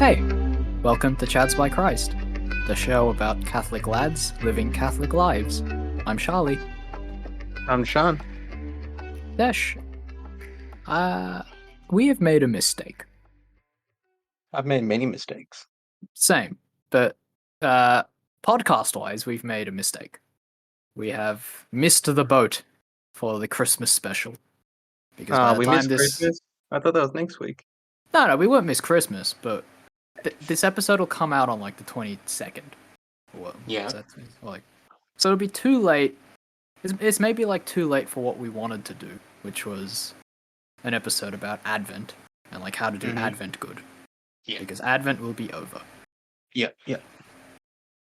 Hey, welcome to Chads by Christ, the show about Catholic lads living Catholic lives. I'm Shali. I'm Sean. Desh. We have made a mistake. I've made many mistakes. Same, but podcast-wise, we've made a mistake. We have missed the boat for the Christmas special. Because by the We time missed Christmas. I thought that was next week. No, we won't miss Christmas, but this episode will come out on like the 22nd. Yeah. So it'll be too late. It's maybe like too late for what we wanted to do, which was an episode about Advent and like how to do Advent good. Yeah. Because Advent will be over. Yeah.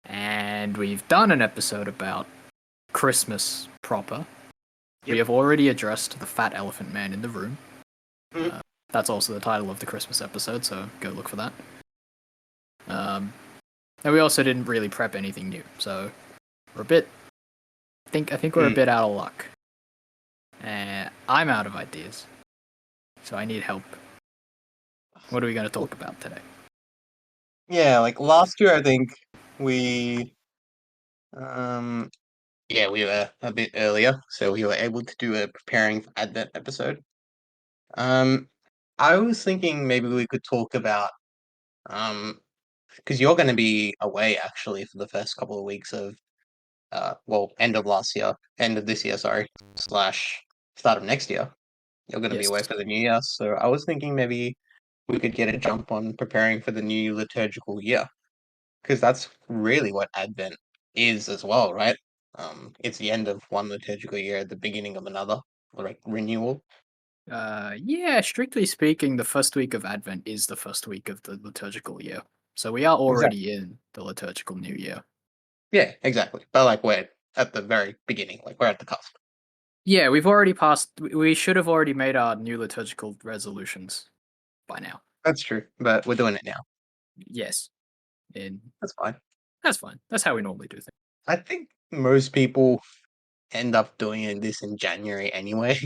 And we've done an episode about Christmas proper. Yep. We have already addressed the fat elephant man in the room. Mhm. That's also the title of the Christmas episode, so go look for that. And we also didn't really prep anything new, so we're a bit. I think we're a bit out of luck. I'm out of ideas, so I need help. What are we going to talk about today? Yeah, like last year, I think we, we were a bit earlier, so we were able to do a preparing for Advent episode. I was thinking maybe we could talk about, because you're going to be away actually for the first couple of weeks of, end of this year, sorry, slash start of next year. You're going to be Yes. away for the New Year, so I was thinking maybe we could get a jump on preparing for the new liturgical year, because that's really what Advent is as well, right? It's the end of one liturgical year, at the beginning of another, like renewal. Yeah, strictly speaking, the first week of Advent is the first week of the liturgical year. So we are Exactly. already in the liturgical new year. Yeah, exactly. But like we're at the very beginning, like we're at the cusp. Yeah, we've already passed. We should have already made our new liturgical resolutions by now. That's true, but we're doing it now. Yes. And That's fine. that's fine. That's how we normally do things. I think most people end up doing this in January anyway.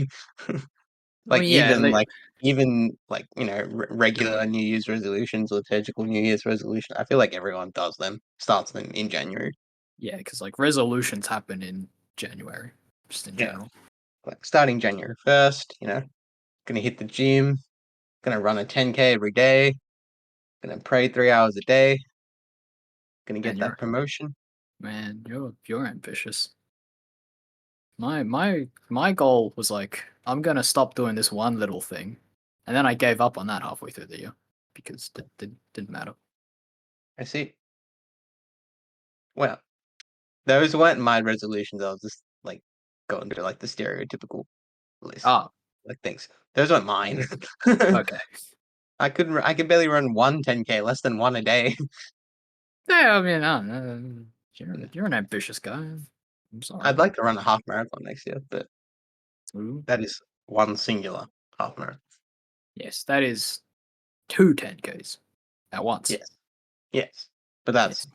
I mean, yeah, Even like regular New Year's resolutions, liturgical New Year's resolution. I feel like everyone does them, starts them in January. yeah, because like resolutions happen in January, just in Yeah, general. like starting January 1st. Gonna hit the gym, gonna run a 10K every day, gonna pray 3 hours a day, gonna Man, get that promotion. you're ambitious. My goal was like I'm gonna stop doing this one little thing, and then I gave up on that halfway through the year because it didn't matter. I see. Well, those weren't my resolutions. I was just like going through like the stereotypical list, Ah, like things. Those weren't mine. okay. I could barely run one 10K, less than one a day. Yeah, I mean, I don't know. You're an ambitious guy. I'm sorry. I'd like to run a half marathon next year, but Ooh. that is one singular half marathon. Yes, that is two 10Ks at once. Yes. But that's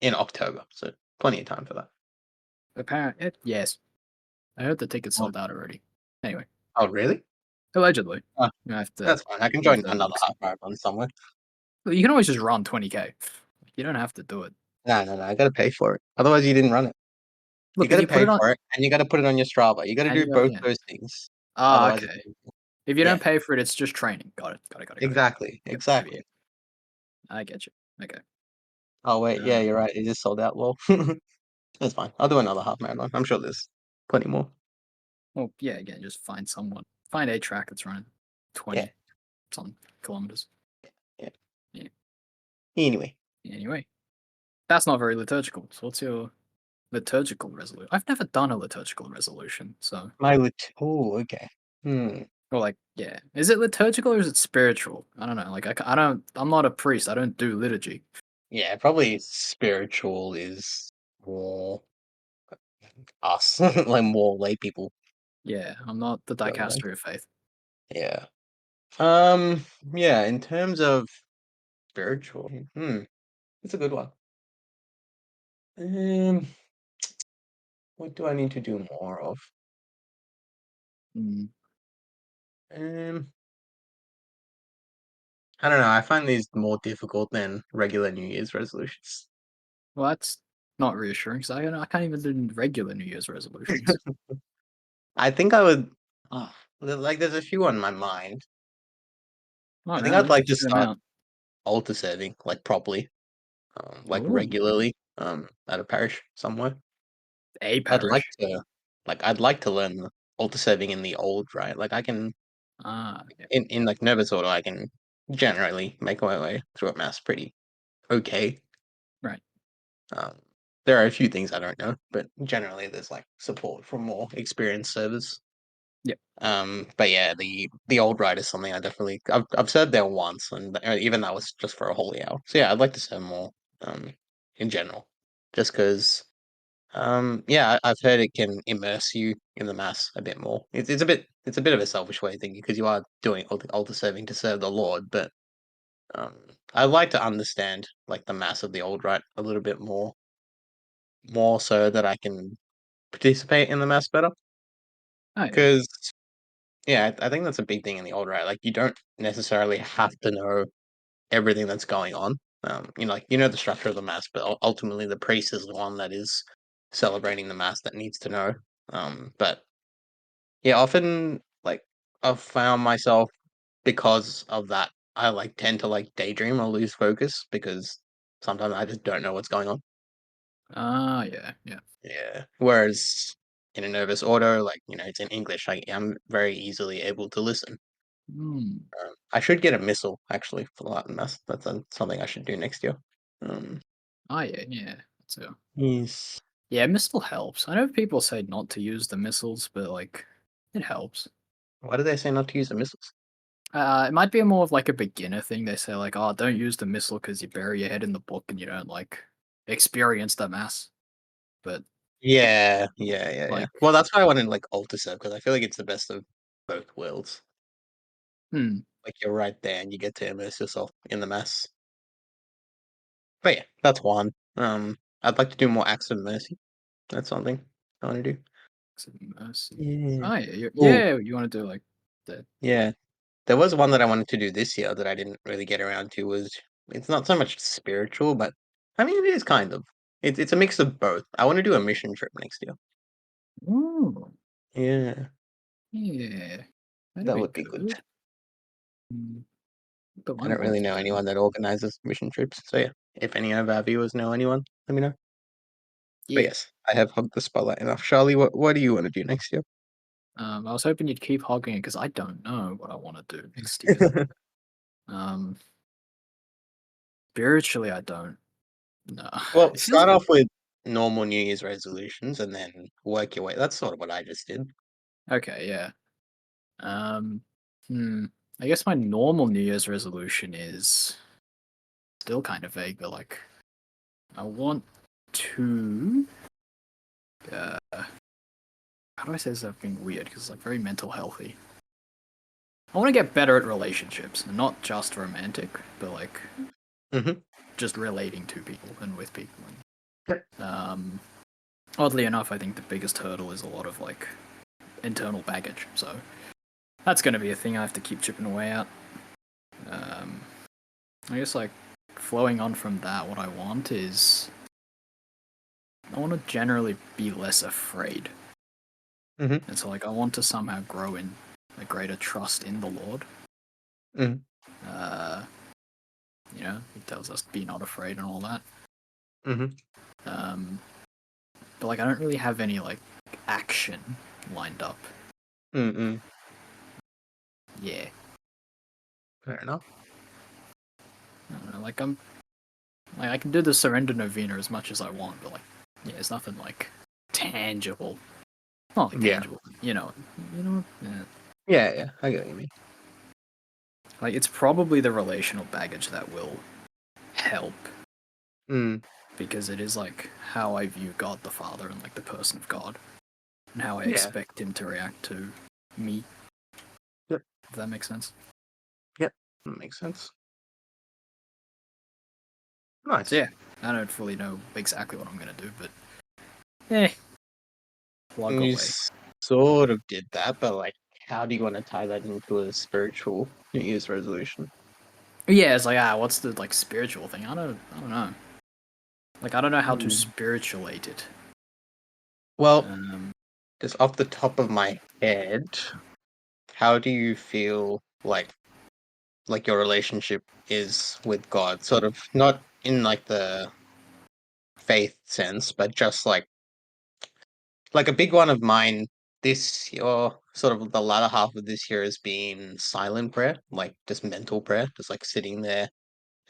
in October, so plenty of time for that. Apparently, yes. I heard the tickets Oh, sold out already. Anyway, oh really? allegedly. Oh, You have to that's fine. I can use join the another half marathon somewhere. You can always just run 20K. You don't have to do it. No. I gotta pay for it. Otherwise, you didn't run it. You Look, if gotta you put pay it on, for it, and you gotta put it on your Strava. You gotta and do you go, both yeah. those things. Ah, Otherwise, okay. If you yeah, don't pay for it, it's just training. Got it. exactly, Yep, exactly. I get you. Okay. Oh wait, yeah, you're Um, right. It is sold out. Well, that's fine. I'll do another half marathon. I'm sure there's plenty more. well, yeah. Again, just find someone. Find a track that's running Yeah, 20 some kilometers. yeah. Yeah. Anyway, Anyway, that's not very liturgical. So what's your liturgical resolution? I've never done a liturgical resolution, so oh, okay. or like, yeah, is it liturgical or is it spiritual? I don't know. Like, I don't. I'm not a priest. I don't do liturgy. Yeah, probably spiritual is more us, like more lay people. Yeah, I'm not the Going on. dicastery of faith. Yeah. Um, yeah, in terms of spiritual, it's a good one. Um, what do I need to do more of? Mm. Um, I don't know. I find these more difficult than regular New Year's resolutions. Well, that's not reassuring because I can't even do regular New Year's resolutions. I think I would. Oh, like, there's a few on my mind. All I think right, I'd let's like to just get them start out. altar serving, like properly, like Ooh, regularly, at a parish somewhere. a I'd like parish. to, I'd like to learn altar serving in the old, right? Like I can Ah, yeah, in like Novus Ordo, I can generally make my way through a mass pretty okay. right. Um, there are a few things I don't know, but generally there's like support from more experienced servers. Yep. But yeah, the old rite is something I definitely I've served there once, and even that was just for a holy hour. So yeah, I'd like to serve more. In general, just because. Yeah, I've heard it can immerse you in the mass a bit more. It's a bit of a selfish way of thinking because you are doing altar serving to serve the Lord, but um, I like to understand like the mass of the old rite a little bit more so that I can participate in the mass better. Oh yeah. Because yeah, I think that's a big thing in the old rite. Like you don't necessarily have to know everything that's going on. Like you know the structure of the mass, but ultimately the priest is the one that is celebrating the mass that needs to know. But yeah, often like I've found myself because of that, I like tend to like daydream or lose focus because sometimes I just don't know what's going on. Ah, yeah, yeah. Yeah. Whereas in a Novus Ordo, like, it's in English, I'm very easily able to listen. Hmm. I should get a missal actually for the Latin Mass. That's something I should do next year. Um, Ah, yeah, yeah. So yes. yeah, missile helps. I know people say not to use the missiles, but like it helps. Why do they say not to use the missals? It might be more of like a beginner thing. They say like, oh, don't use the missile because you bury your head in the book and you don't like experience the mass. But Yeah, yeah, yeah, yeah. like, Well, that's why I wanted like Alta Serve because I feel like it's the best of both worlds. hmm, Like you're right there and you get to immerse yourself in the mass. But yeah, that's one. I'd like to do more acts of mercy. That's something I want to do. mercy. Yeah. Oh yeah, Oh, yeah. You want to do like the yeah. There was one that I wanted to do this year that I didn't really get around to. Was It's not so much spiritual, but I mean it is kind of. It's a mix of both. I want to do a mission trip next year. ooh, Yeah, yeah, that'd that be would be good. good. Hmm, put I my don't really mind to know that. anyone that organizes mission trips, so yeah. If any of our viewers know anyone, let me know. But Yeah. yes, I have hugged the spotlight enough. Charlie, what do you want to do next year? I was hoping you'd keep hogging it because I don't know what I want to do next year. Um, spiritually, I don't. No, Well, it feels start off with normal New Year's resolutions and then work your way. That's sort of what I just did. okay. Yeah. Um, hmm. I guess my normal New Year's resolution is still kind of vague, but like I want to. How do I say something weird? Because it's like very mental healthy. I want to get better at relationships, and not just romantic, but like Hmm. just relating to people and with people. Yep. Oddly enough, I think the biggest hurdle is a lot of like internal baggage. So that's going to be a thing I have to keep chipping away at. Um, I guess like flowing on from that, what I want is I want to generally be less afraid, Hmm. and so like I want to somehow grow in a greater trust in the Lord. Hmm. Uh, he tells us be not afraid and all that. Hmm. Um, but like I don't really have any like action lined up. Mm-mm. Yeah, Fair enough. I don't know, like I can do the surrender novena as much as I want, but like yeah, it's nothing like tangible. Not like Yeah. tangible, yeah. Yeah, yeah. I get what you mean. Like it's probably the relational baggage that will help Mm. because it is like how I view God the Father and like the person of God and how I Yeah. expect him to react to me. Yep. If that makes sense. Yep. That makes sense. So Nice. yeah, I don't fully know exactly what I'm gonna do, but eh, plug You away. sort of did that, but like, how do you want to tie that into a spiritual New Year's resolution? Yeah, it's like what's the like spiritual thing? I don't know. Like I don't know how to Mm. spiritualate it. Well, Um, just off the top of my head, how do you feel like your relationship is with God? Sort of not in like the faith sense, but just like a big one of mine this year, sort of the latter half of this year has been silent prayer, like just mental prayer, just like sitting there,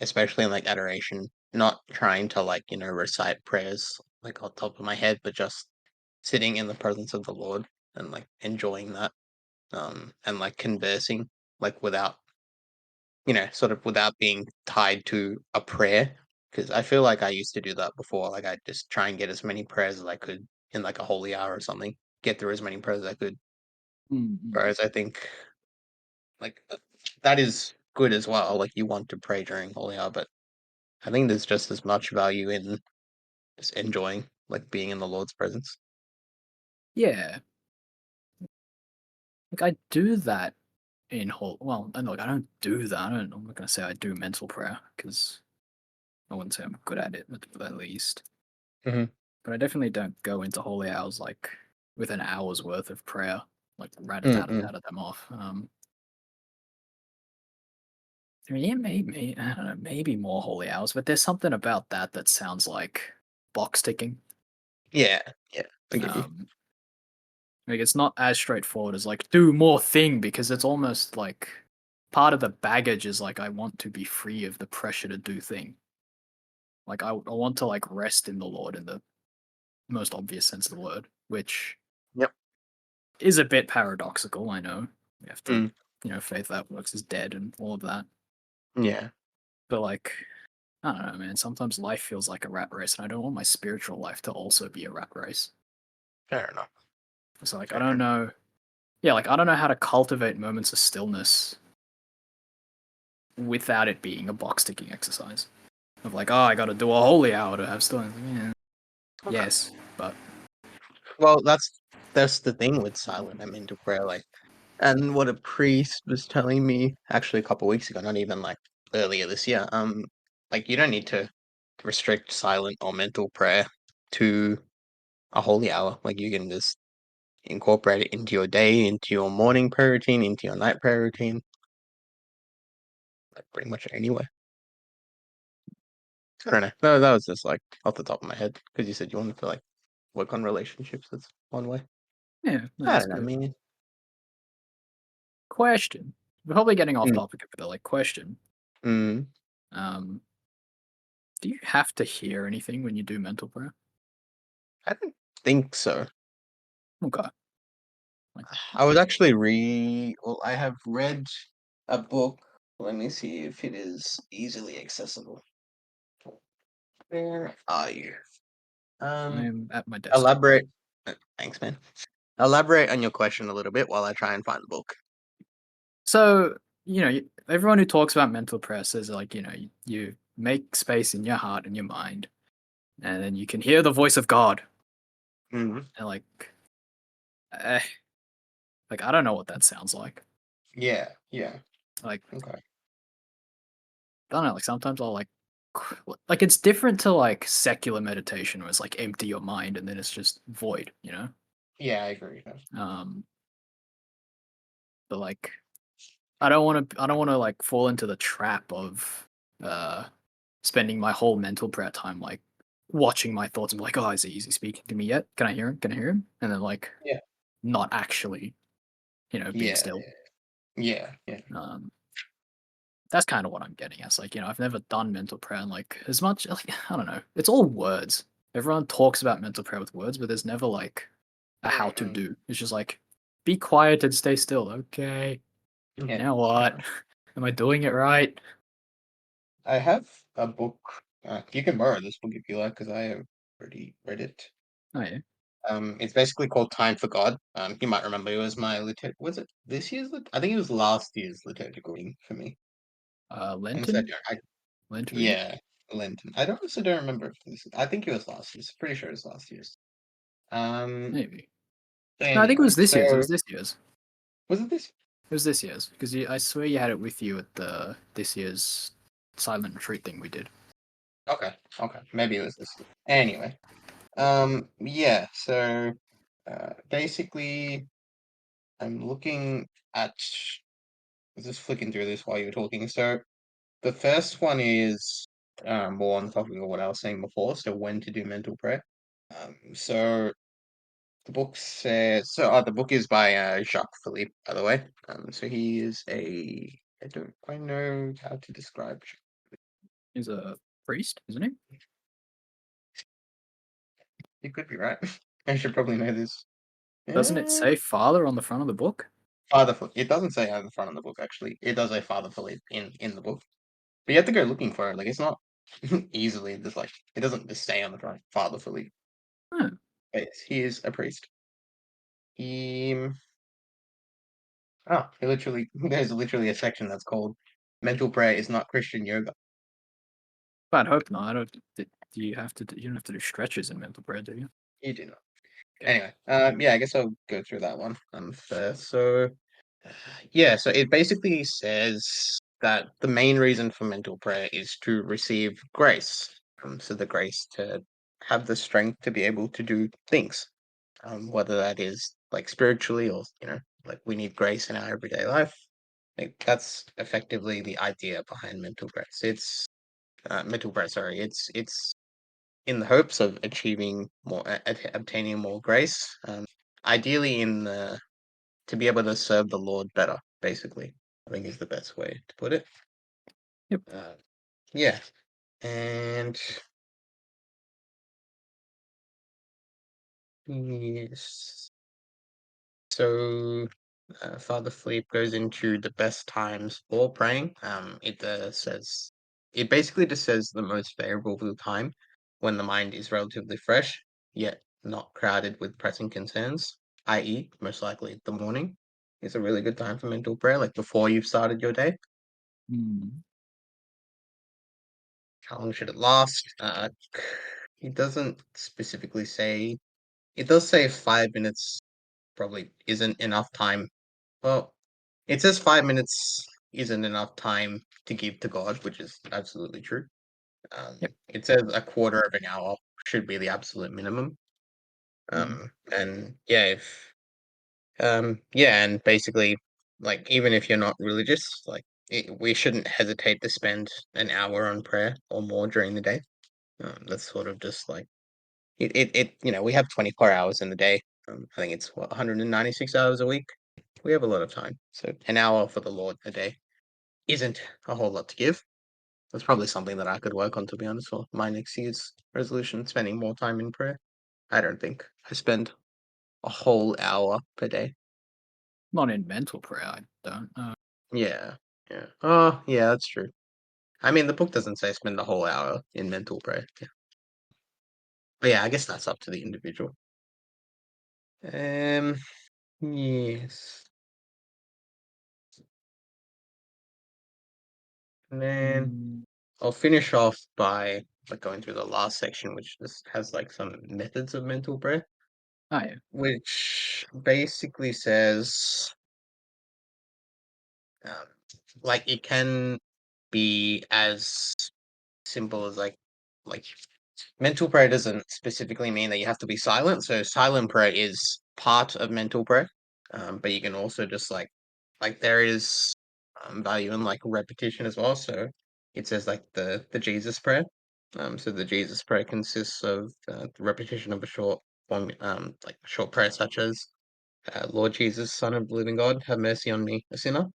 especially in like adoration, not trying to like, recite prayers like on top of my head, but just sitting in the presence of the Lord and like enjoying that, and like conversing, like without, sort of without being tied to a prayer. Because I feel like I used to do that before. Like I just try and get as many prayers as I could in like a holy hour or something. Get through as many prayers as I could. mm-hmm. Whereas I think like that is good as well. Like you want to pray during holy hour, but I think there's just as much value in just enjoying like being in the Lord's presence. Yeah, like I do that in whole. Well, and look, I don't do that. I'm not gonna say I do mental prayer because I wouldn't say I'm good at it at least. Hmm. But I definitely don't go into holy hours like with an hour's worth of prayer, like rat a tat Mm-mm. tat them off. I mean, yeah, maybe I don't know, maybe more holy hours, but there's something about that that sounds like box ticking. Yeah, yeah, I get you. Um, like it's not as straightforward as like do more thing because it's almost like part of the baggage is like I want to be free of the pressure to do thing. Like I want to like rest in the Lord in the most obvious sense of the word, which Yep. is a bit paradoxical. I know we have to, Mm. faith that works is dead and all of that. Yeah, But like, I don't know, man. Sometimes life feels like a rat race, and I don't want my spiritual life to also be a rat race. fair enough. So like, I Fair don't enough. know. Yeah, like I don't know how to cultivate moments of stillness without it being a box ticking exercise. Of like, oh, I got to do a holy hour to have stillness. Yeah, Okay. yes, but Well, that's the thing with silent and mental prayer, like, and what a priest was telling me actually a couple weeks ago, not even like earlier this year. Like you don't need to restrict silent or mental prayer to a holy hour. Like you can just incorporate it into your day, into your morning prayer routine, into your night prayer routine, like pretty much anywhere. I don't know. No, that was just like off the top of my head because you said you wanted to like work on relationships. That's one way. yeah, no, I that's don't know, good. man. Question. We're probably getting off Mm, topic, but like, question. mm, Um, do you have to hear anything when you do mental prayer? I don't think so. Okay. Like, I was actually well, I have read a book. Let me see if it is easily accessible. Where are you? I Um, am at my desktop. elaborate. Thanks, man. Elaborate on your question a little bit while I try and find the book. So, everyone who talks about mental prayer says, like, you make space in your heart and your mind, and then you can hear the voice of God. Hmm. And, eh, I don't know what that sounds like. Yeah, yeah. Like, Okay. I don't know, like, sometimes I'll, like, it's different to, like, secular meditation where it's, like, empty your mind and then it's just void, you know? Yeah, I agree. Um, but, like, I don't want to, like, fall into the trap of, uh, spending my whole mental prayer time like watching my thoughts and be like, oh, is he speaking to me yet? Can I hear him? Can I hear him? And then like Yeah, not actually, being yeah, still. yeah, yeah. Um, that's kind of what I'm getting at. It's like, I've never done mental prayer and like as much like I don't know. It's all words. Everyone talks about mental prayer with words, but there's never like a how to Mm-mm. do. It's just like be quiet and stay still. Okay. Yeah. Now what? Am I doing it right? I have a book. You can borrow this book if you like, because I have already read it. Oh yeah. It's basically called Time for God. You might remember it was my was it this year's I think it was last year's liturgical reading for me. Honestly, Lenten? Lent reading? yeah, Lenten. I don't also don't remember if this. I think it was last year's. Pretty sure it was last year's. Um. Maybe. No, I think it Anyway, was this year's. It so was this year's. was it this? It was this year's because I swear you had it with you at the this year's silent retreat thing we did. Okay, okay, maybe it was this. Anyway, yeah. So, basically, I'm looking at. I was just flicking through this while you were talking. So, the first one is more on the topic of what I was saying before. So, when to do mental prayer. So the book says so. The book is by Jacques Philippe, by the way. So he is a. I don't quite know how to describe. He's a priest, isn't he? You could be right. I should probably know this. Doesn't it Yeah. say father on the front of the book? Father Philippe. It doesn't say at the front of the book actually. It does say Father Philippe in the book, but you have to go looking for it. Like it's not easily just like it doesn't just stay on the front. Father Philippe. Huh. Yes, he is a priest. He he literally there's literally a section that's called "Mental Prayer is not Christian yoga." But I hope not. I don't. Do you have to? You don't have to do stretches in mental prayer, do you? You do not. Okay. Anyway, yeah, I guess I'll go through that one first. So, yeah, so it basically says that the main reason for mental prayer is to receive grace. So the grace to have the strength to be able to do things, whether that is like spiritually or like we need grace in our everyday life. Like that's effectively the idea behind mental grace. It's mental prayer. Sorry, it's in the hopes of achieving more, obtaining more grace. Ideally, in the to be able to serve the Lord better. Basically, I think is the best way to put it. Yep. Uh, yeah, and yes, so Father Philippe goes into the best times for praying. It basically just says the most favorable time when the mind is relatively fresh, yet not crowded with pressing concerns, i.e., most likely the morning is a really good time for mental prayer, like before you've started your day. Hmm. How long should it last? It doesn't specifically say. It does say 5 minutes probably isn't enough time. Well, it says 5 minutes isn't enough time to give to God, which is absolutely true. Yep. It says a quarter of an hour should be the absolute minimum. Hmm. And yeah, if yeah, and basically, like even if you're not religious, like we shouldn't hesitate to spend an hour on prayer or more during the day. That's sort of just like we have 24 hours in the day. I think it's what 196 hours a week. We have a lot of time, so an hour for the Lord a day isn't a whole lot to give. That's probably something that I could work on, to be honest, for my next year's resolution, spending more time in prayer. I don't think I spend a whole hour per day. Not in mental prayer. I don't. Yeah, yeah. Oh, yeah, that's true. I mean, the book doesn't say spend the whole hour in mental prayer. Yeah. But yeah, I guess that's up to the individual. Um, yes. And then Mm. I'll finish off by like going through the last section, which just has like some methods of mental prayer, Oh yeah. which basically says um, like it can be as simple as like mental prayer doesn't specifically mean that you have to be silent. So silent prayer is part of mental prayer, but you can also just like there is value in like repetition as well. So it says like the Jesus prayer. So the Jesus prayer consists of the repetition of a short form, like a short prayer such as Lord Jesus, Son of the Living God, have mercy on me, a sinner.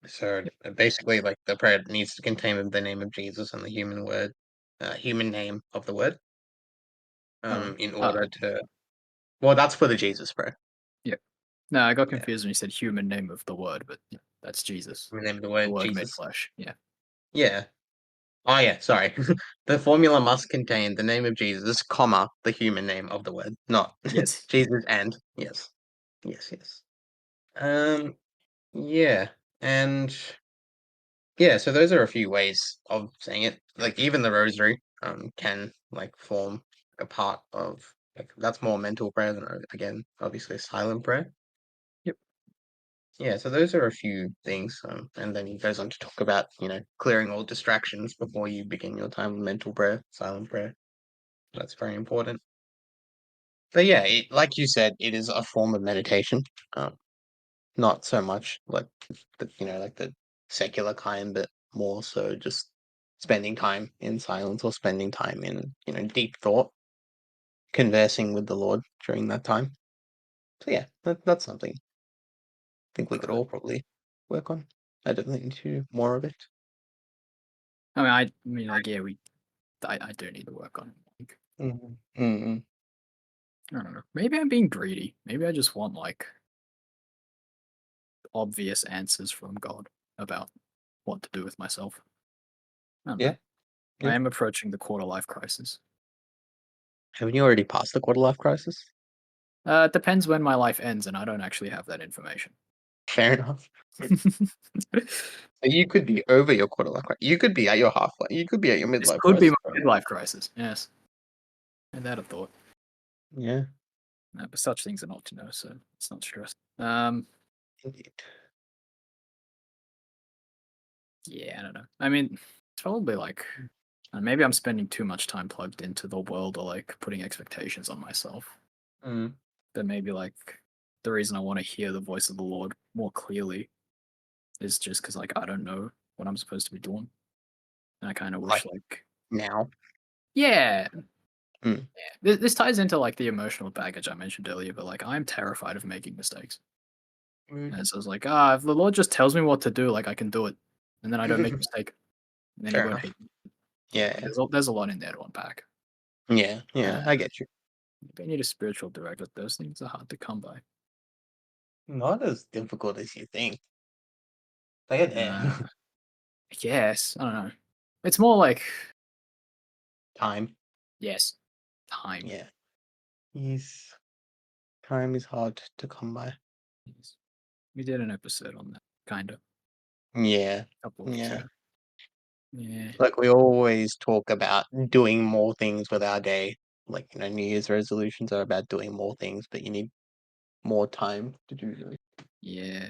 So Yep. basically, like the prayer needs to contain the name of Jesus and the human name of the word. Oh. In Oh. order to, well, that's for the Jesus prayer. Yep. No, I got Yeah, confused when you said human name of the word, but yeah, that's Jesus, human name of the the word word made Jesus. flesh. Yeah. Yeah. Oh yeah. Sorry. The formula must contain the name of Jesus, comma the human name of the word, not Yes. Jesus and yes, yes, yes. Um. Yeah. And yeah, so those are a few ways of saying it. Like even the rosary can like form a part of like that's more mental prayer than again obviously silent prayer. Yep. Yeah, so those are a few things, and then he goes on to talk about, clearing all distractions before you begin your time of mental prayer, silent prayer. That's very important. But yeah, like you said, it is a form of meditation. Not so much like like the secular kind, but more so just spending time in silence or spending time in, deep thought, conversing with the Lord during that time. So yeah, that's something I think we could Got it. all probably work on. I definitely need to do more of it. I mean, like, yeah, I do need to work on it. Like, Mhm. Mm. I don't know. Maybe I'm being greedy. Maybe I just want like obvious answers from God about what to do with myself. I don't know. Yeah, I yeah. am approaching the quarter life crisis. Haven't you already passed the quarter life crisis? It depends when my life ends, and I don't actually have that information. Fair enough. So you could be over your quarter life crisis. You could be at your halfway. You could be at your This midlife could be crisis, my bro. midlife crisis. Yes, and that I thought. Yeah, No, but such things are not to know, so it's not stress. indeed. Yeah, I don't know. I mean, it's probably like maybe I'm spending too much time plugged into the world or like putting expectations on myself. Mm. But maybe like the reason I want to hear the voice of the Lord more clearly is just because like I don't know what I'm supposed to be doing, and I kind of Like wish like now. yeah, Mm. this ties into like the emotional baggage I mentioned earlier. But like I'm terrified of making mistakes, and so it's like if the Lord just tells me what to do, like I can do it, and then I don't make a mistake, and then He Fair won't enough. hate me. Yeah, like Yeah, there's a lot in there to unpack. yeah, Uh, yeah. I get you. Maybe I need a spiritual director. Those things are hard to come by. Not as difficult as you think. They are Uh, there. I guess I don't know. It's more like Time. yes, time. Yeah. Yes. Time is hard to come by. Yes. We did an episode on that, kind of, Yeah. a couple of weeks Yeah. ago. Yeah, Like we always talk about doing more things with our day. Like, New Year's resolutions are about doing more things, but you need more time to do them. yeah.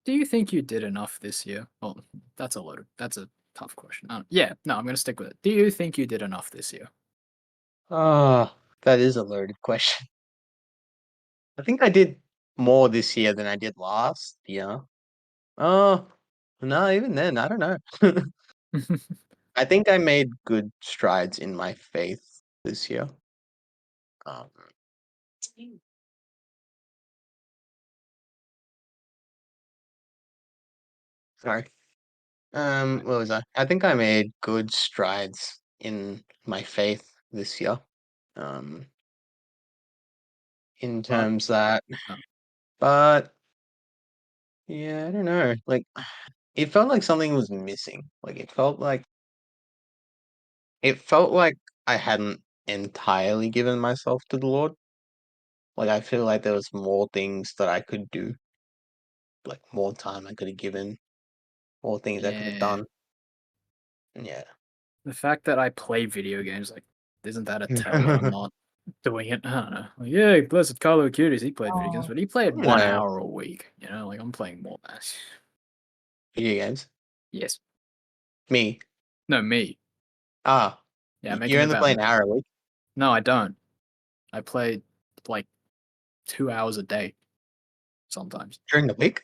Do you think you did enough this year? Oh, that's a tough question. Yeah, no, I'm gonna stick with it. Do you think you did enough this year? Ah, that is a loaded question. I think I did more this year than I did last year. Oh, no, even then, I don't know. I think I made good strides in my faith this year. Um, sorry. What was I? I think I made good strides in my faith this year. Um, in but terms that, uh, but yeah, I don't know. Like, it felt like something was missing. Like, it felt like I hadn't entirely given myself to the Lord. Like, I feel like there was more things that I could do, like more time I could have given, more things I could have yeah, done. Yeah. the fact that I play video games, like, isn't that a tell that I'm not doing it? I don't know. Like, yeah, blessed Carlo Cuties, he played video games, Oh. but he played one No, hour a week. You know, like I'm playing more than that. video games. Yes. Me. No, me. Ah, Yeah, you making only about play me. an hour a week No, I don't. I play like 2 hours a day sometimes. during the week.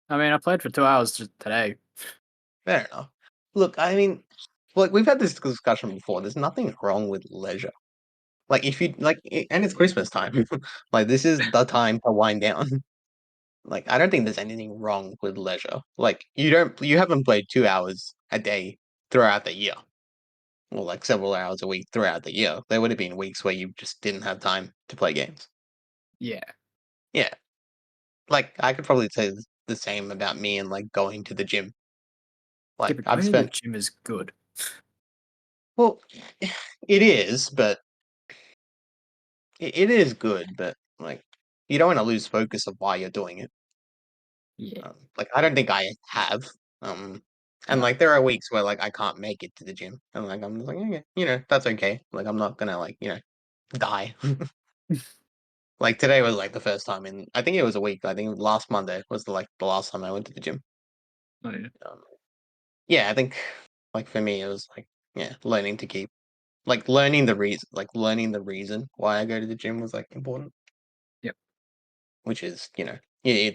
I mean, I played for 2 hours just today. Fair enough. Look, I mean, like we've had this discussion before. There's nothing wrong with leisure. Like if you like, and it's Christmas time. Like this is the time to wind down. Like I don't think there's anything wrong with leisure. Like you haven't played 2 hours a day throughout the year, or like several hours a week throughout the year. There would have been weeks where you just didn't have time to play games. Yeah. Yeah, like I could probably say the same about me and like going to the gym. Yeah, Like but I've going to the spent gym is good. well, it is, but it is good, but like you don't want to lose focus of why you're doing it. Yeah. Like I don't think I have. Um, and No. like there are weeks where like I can't make it to the gym, and like I'm just like, okay, that's okay. Like I'm not gonna like die. Like today was like the first time in I think it was a week. I think last Monday was the last time I went to the gym. Oh, yeah. Um, yeah, I think like for me it was like yeah, learning to keep learning the reason why I go to the gym was like important, Yep. which is yeah,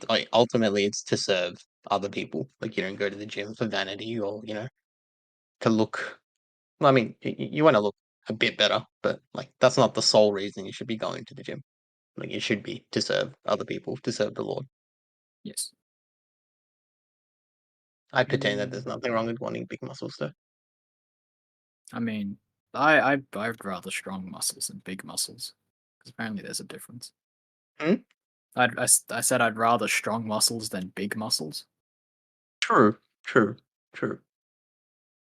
like ultimately it's to serve other people. Like you don't go to the gym for vanity or to look. Well, I mean, you want to look a bit better, but like that's not the sole reason you should be going to the gym. Like it should be to serve other people, to serve the Lord. Yes. I pretend that there's Mm, nothing wrong with wanting big muscles, though. I mean, I'd rather strong muscles than big muscles because apparently there's a difference. Hmm? I said I'd rather strong muscles than big muscles. True, true, true.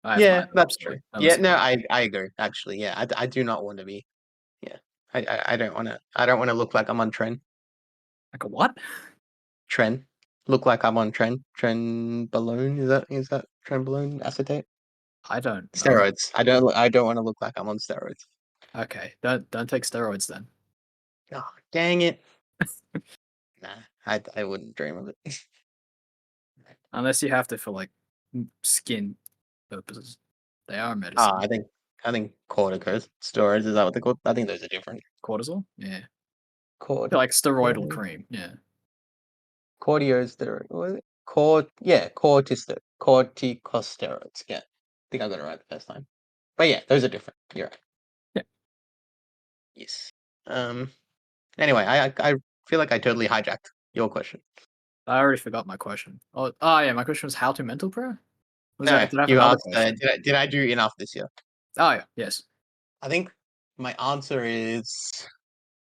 I have Yeah, neither. I'm that's sorry, true. Yeah, unless you no, disagree. I agree. Actually, yeah, I do not want to be. Yeah, I don't want to look like I'm on trend. Like a what? Trend, look like I'm on trend balloon. Is that trend balloon acetate? I don't know. Steroids. I don't want to look like I'm on steroids. Okay, don't take steroids then, Oh, dang it. Nah, I wouldn't dream of it. unless you have to for like skin purposes. They are Ah, medicine. I think corticosteroids, is that what they're called? I think those are different. Cortisol. Yeah, Cord, like steroidal cord, cream. Yeah. corticosteroid. What was it? Corticosteroids. Yeah, I think I got it right the first time. But yeah, those are different. You're right. Yeah. Yes. Um. Anyway, I feel like I totally hijacked your question. I already forgot my question. Oh yeah, my question was how to mental prayer. Was No, that? Did I have you another asked. question? Did I do enough this year? Oh yeah, yes. I think my answer is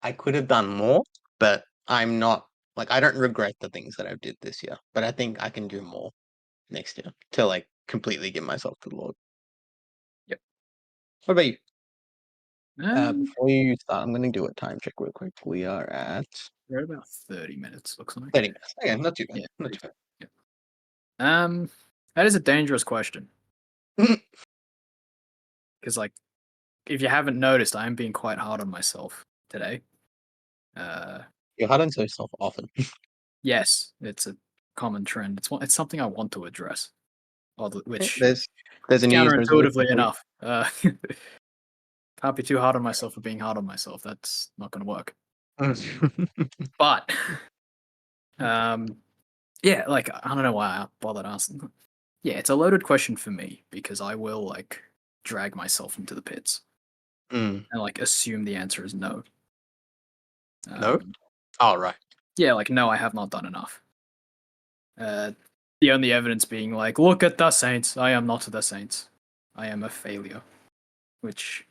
I could have done more, but I'm not like I don't regret the things that I did this year. But I think I can do more next year to like completely give myself to the Lord. Yep. What about you? Um, Before you start, I'm gonna do a time check real quick. We are at we're at about 30 minutes. Looks like. 30 minutes. Okay, not too bad. Yeah. Not too Yeah. That is a dangerous question bad. because, like, if you haven't noticed, I am being quite hard on myself today. Uh, You're hard on yourself often. yes, it's a common trend. It's something I want to address, which There's a New Year's resolution counterintuitively for you. enough, can't be too hard on myself for being hard on myself. That's not going to work. But, um, yeah, like I don't know why I bothered asking. Yeah, it's a loaded question for me because I will like drag myself into the pits Mm, and like assume the answer is no. no? Um, All right. yeah, like no, I have not done enough. Uh, the only evidence being like, look at the saints. I am not the saints. I am a failure, which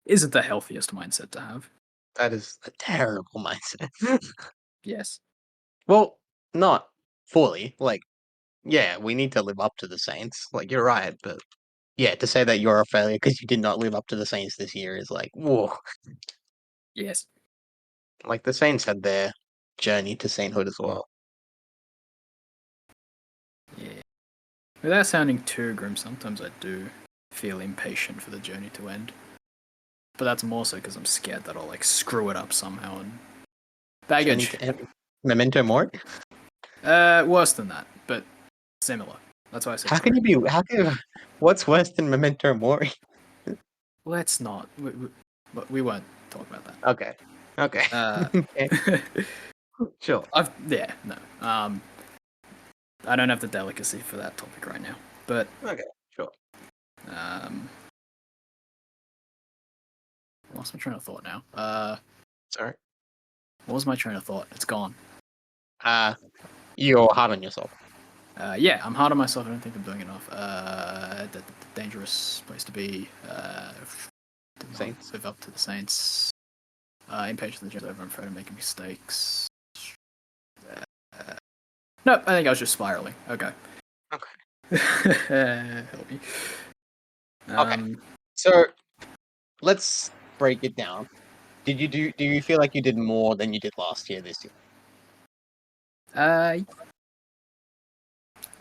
isn't the healthiest mindset to have. That is a terrible mindset. Yes. Well, not fully. Like, yeah, we need to live up to the Saints. Like, you're right, but yeah, to say that you're a failure because you did not live up to the Saints this year is like, whoa. Yes. Like, the Saints had their journey to sainthood as well. Yeah. Without sounding too grim, sometimes I do feel impatient for the journey to end. But that's more so because I'm scared that I'll like screw it up somehow and Journey baggage. to end. Memento Mori? Worse than that, but similar. That's why I said How can grim. you be? What's worse than Memento Mori? Let's not. We won't talk about that. Okay. Okay. Uh, Okay. Sure. yeah, no. I don't have the delicacy for that topic right now. But Okay. Sure. um, I lost my train of thought now. Sorry. What was my train of thought? It's gone. Uh, you're hard on yourself. Yeah, I'm hard on myself. I don't think I'm doing enough. Dangerous place to be. Did not Saints. live up to the Saints. Impatient the over. I'm afraid of making mistakes. No, I think I was just spiraling. Okay. Okay. Help me. Okay. So let's break it down. Do you feel like you did more than you did last year this year? I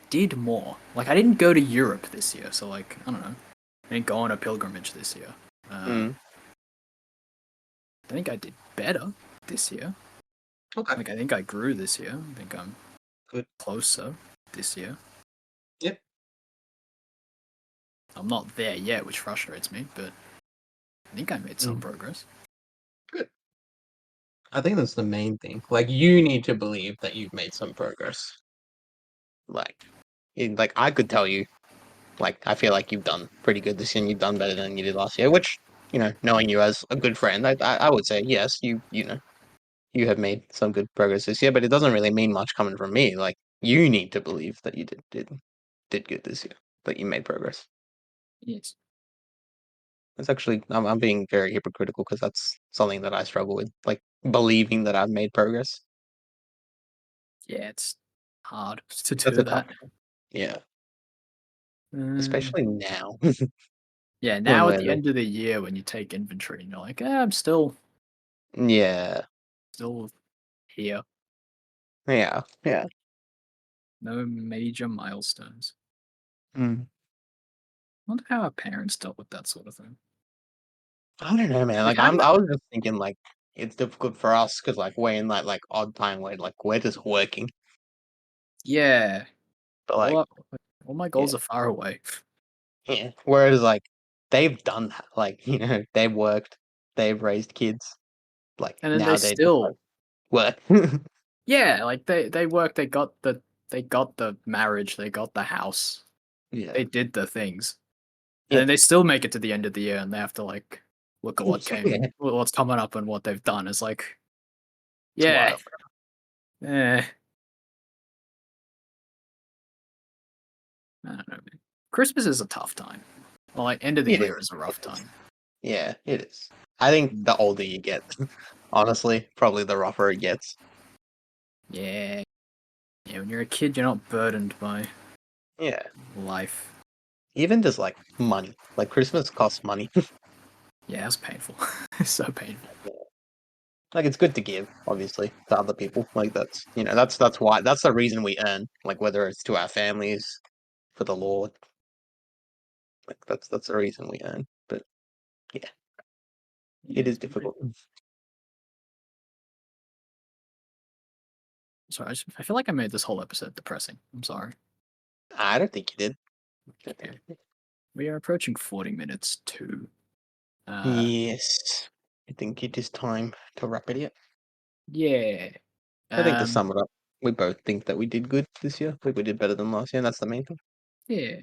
did more. Like I didn't go to Europe this year, so like I don't know. I didn't go on a pilgrimage this year. Mm. I think I did better this year. Okay. Like I think I grew this year. I think I'm Good. closer this year. Yep. I'm not there yet, which frustrates me, but I think I made some Mm. progress. Good. I think that's the main thing. Like, you need to believe that you've made some progress. Like, like I could tell you, like, I feel like you've done pretty good this year and you've done better than you did last year, which, knowing you as a good friend, I would say, yes, you have made some good progress this year, but it doesn't really mean much coming from me. Like, you need to believe that you did good this year, that you made progress. Yes. It's actually, I'm being very hypocritical because that's something that I struggle with, like believing that I've made progress. Yeah, it's hard to That's do a tough that. one. Yeah, Um, especially now yeah, when now at we're the end of the year when you take inventory and you're like, I'm yeah, still here. yeah. No major milestones. Mm. I wonder how our parents dealt with that sort of thing. I don't know, man. Like Like, how do you I was just thinking, like, it's difficult for us because, like, we're in that like odd time where like we're just working, Yeah. but All, like, all my yeah, goals are far away. yeah. Whereas like they've done that, like they've worked, they've raised kids, like And then they now they just like still work. yeah, like they work, they got the marriage, they got the house. Yeah, They did the things. And yeah, then they still make it to the end of the year and they have to like look at yeah. what's coming up and what they've done. It's like, It's yeah, wild. eh, I don't know, man. Christmas is a tough time. Well, like end of the It year is. is a It rough is. time. Yeah, it is. I think the older you get, honestly, probably the rougher it gets. Yeah. Yeah, when you're a kid you're not burdened by Yeah, life. even just like money, like Christmas costs money. Yeah, it's painful. It's so painful. Like it's good to give, obviously, to other people. Like that's why that's the reason we earn. Like whether it's to our families, for the Lord, like that's the reason we earn. But yeah, Yeah, it is it's great. difficult. Sorry, I feel like I made this whole episode depressing. I'm sorry. I don't think you did. I don't Yeah. think you We are approaching 40 minutes too. did. Uh, Yes, I think it is time to wrap it up. yeah. I think to Um, sum it up, we both think that we did good this year. Like we did better than last year, and that's the main thing. yeah.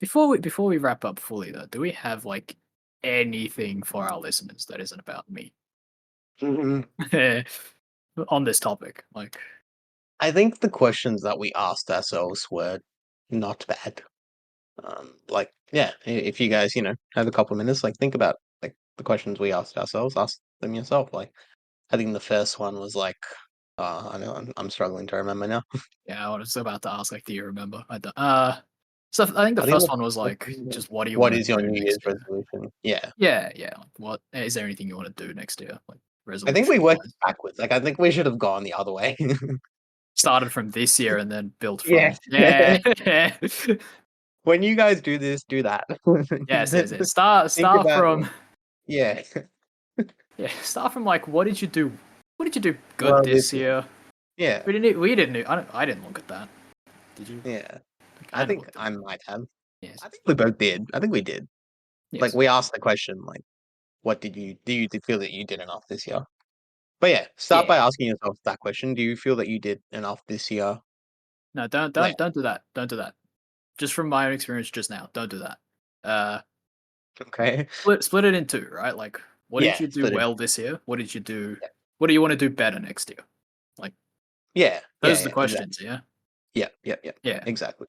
Before we wrap up fully though, do we have like anything for our listeners that isn't about me Mhm. on this topic? Like, I think the questions that we asked ourselves were not bad. Like, yeah, if you guys, have a couple of minutes, like, think about like the questions we asked ourselves, ask them yourself. Like, I think the first one was like, I know I'm struggling to remember now. yeah, I was about to ask, like, do you remember? I don't. So I think the I think first the one was first like, one was, just what do you what want is to your do New Year's next year? resolution? Yeah, Yeah, yeah. Like, what is there anything you want to do next year? Like I think we resolution worked wise. backwards. Like, I think we should have gone the other way. Started from this year and then built Yes. from. Yeah. When you guys do this, do that. Yes, yes, yes. Think Start about, from yeah. yeah. Start from like what did you do? What did you do good Well, this this year. year? Yeah, We didn't. I didn't look at that. Did you? yeah. Like, I I hadn't think looked at I that. might have. Yes. I think we both did. I think we did. Like Yes. we asked the question, like, what did you do? You feel that you did enough this year? But yeah, start Yeah. by asking yourself that question. Do you feel that you did enough this year? No, Like, don't do that. Don't do that. Just from my own experience just now, don't do that. Uh, okay, split it in two, right? Like, what did yeah, you do split it. well this year? What did you do? Yeah, What do you want to do better next year? Like, yeah, yeah, those are the yeah, exactly. questions, yeah, Yeah, yeah, yeah, yeah, exactly.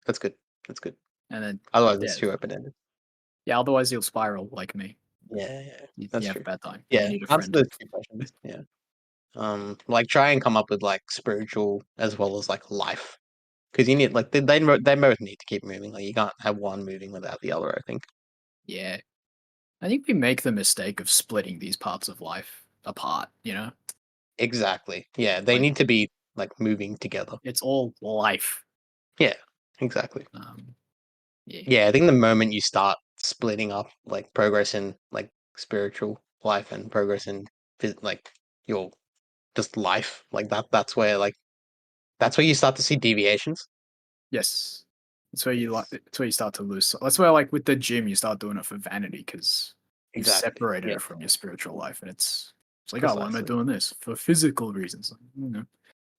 That's good. That's good. and then Otherwise, it's yeah, too open ended. yeah. Otherwise, you'll spiral like me. Yeah, yeah, You that's have a true. bad time, and you Yeah, need a answer friend. those two questions. Yeah. Like try and come up with like spiritual as well as like life. Because you need like they both need to keep moving. Like you can't have one moving without the other. I think Yeah, I think we make the mistake of splitting these parts of life apart. You know, exactly. Yeah, they like need to be like moving together. it's all life. Yeah, exactly. Yeah, Yeah, I think the moment you start splitting up like progress in like spiritual life and progress in like your just life. Like that's where you start to see deviations. Yes. That's where you Yes. That's where you start to lose. That's where, like, with the gym, you start doing it for vanity because you've Exactly. separated Yeah. it from your spiritual life, and it's like, oh, why am I Precisely. doing this for physical reasons?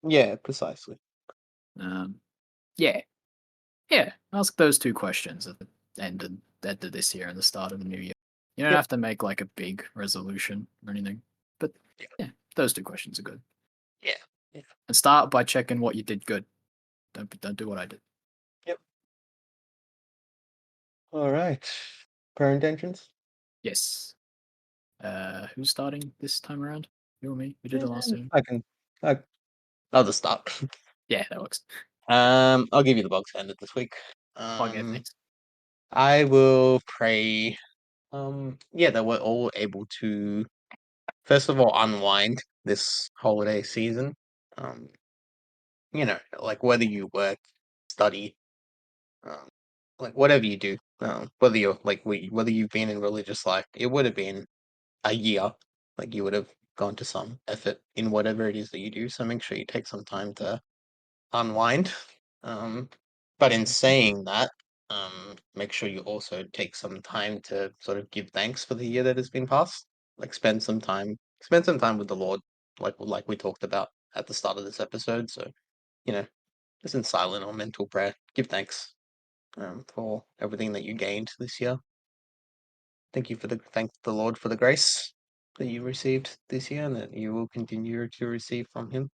Yeah. Precisely. Um, yeah, yeah. Ask those two questions at the end of this year and the start of the new year. You don't Yep. have to make like a big resolution or anything, but Yeah. yeah, those two questions are good. Yeah. Yeah. And start by checking what you did good. Don't do what I did. Yep. All right. Prayer intentions. Yes. Who's starting this time around? You or me? We did Yeah, it last time. I can. I'll just start. Yeah, that works. I'll give you the bog standard this week. Okay, Um, thanks. I will pray. Yeah, that we're all able to, first of all, unwind this holiday season. Um, like whether you work, study, um, like whatever you do, whether you're whether you've been in religious life, it would have been a year. Like you would have gone to some effort in whatever it is that you do. So make sure you take some time to unwind. Um, but in saying that, make sure you also take some time to sort of give thanks for the year that has been passed. Like spend some time with the Lord, like we talked about at the start of this episode. So you know, just in silent or mental prayer, give thanks for everything that you gained this year. Thank the Lord for the grace that you received this year and that you will continue to receive from Him.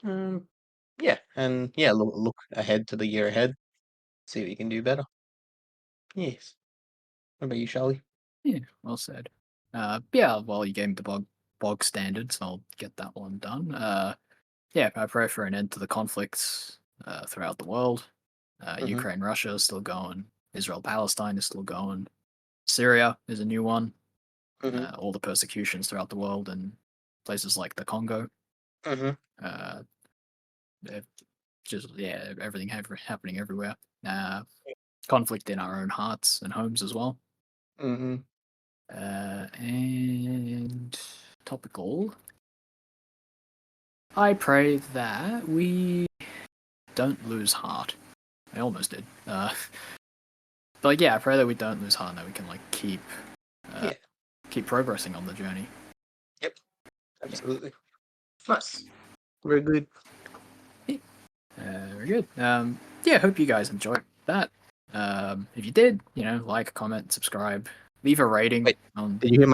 Um, yeah, and yeah, look ahead to the year ahead. See what you can do better. Yes. What about you, Shali? Yeah, well said. Yeah, well, you gave me the bog standard, so I'll get that one done. Yeah, I pray for an end to the conflicts throughout the world. Mm-hmm. Ukraine, Russia is still going. Israel, Palestine is still going. Syria is a new one. Mm-hmm. All the persecutions throughout the world and places like the Congo. Mm-hmm. Uh, eh, just yeah, everything happening everywhere. Conflict in our own hearts and homes as well. Mm-hmm. And topical. I pray that we don't lose heart. I almost did. But like, yeah, I pray that we don't lose heart and that we can like Yeah. keep progressing on the journey. Yep. Absolutely. Nice. Very good. Very good. Yeah, hope you guys enjoyed that. If you did, like, comment, subscribe, leave a rating Wait, on. did you hear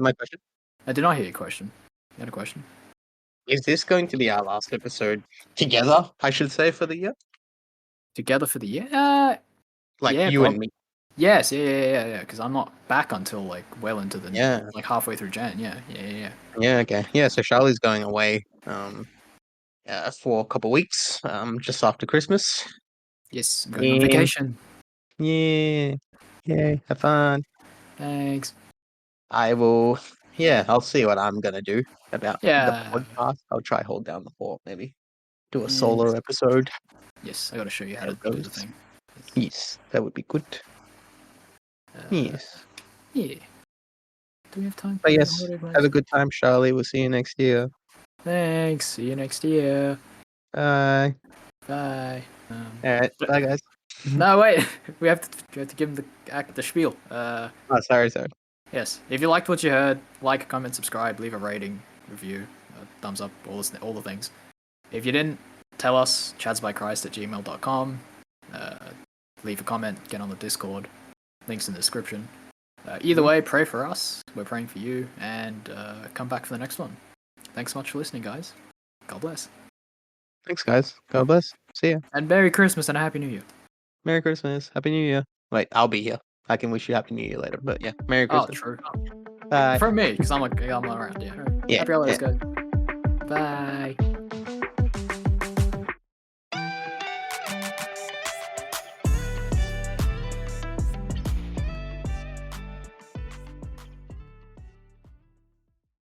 my question? I did not hear your question. You had a question? Is this going to be our last episode together, I should say, for the year? Together for the year? Like Yeah, you and me. yes, yeah. Because I'm not back until like well into the Yeah. like halfway through Jan. Yeah. Yeah, okay. Yeah, so Charlie's going away for a couple of weeks, just after Christmas. Yes, I'm going on And vacation. yeah. Yeah, have fun. Thanks. I will, yeah, I'll see what I'm gonna do about the Yeah. podcast. I'll try hold down the fort, maybe do a solo Thanks. episode. Yes, I got to show you how How to it do the goes. thing. Yes, that would be good. Uh, Yes. yeah. Do we have time But for yes, holiday have plans? a good time, Charlie. We'll see you next year. Thanks. See you next year. Bye. Bye. All right. Bye, guys. No, wait. We have to give him the spiel. Oh, sorry. Yes. If you liked what you heard, like, comment, subscribe, leave a rating, review, thumbs up, all the things. If you didn't, tell us. chadsbychrist@gmail.com. Uh, leave a comment. Get on the Discord. Links in the description. Either Mhm. way, pray for us. We're praying for you, and come back for the next one. Thanks so much for listening, guys. God bless. Thanks, guys. God bless. See ya. And Merry Christmas and a Happy New Year. Merry Christmas. Happy New Year. Wait, I'll be here. I can wish you Happy New Year later, but yeah, Merry Oh, Christmas. true. Bye. From me, because I'm not around. Yeah. Yeah. Happy holidays, Yeah. guys. Bye.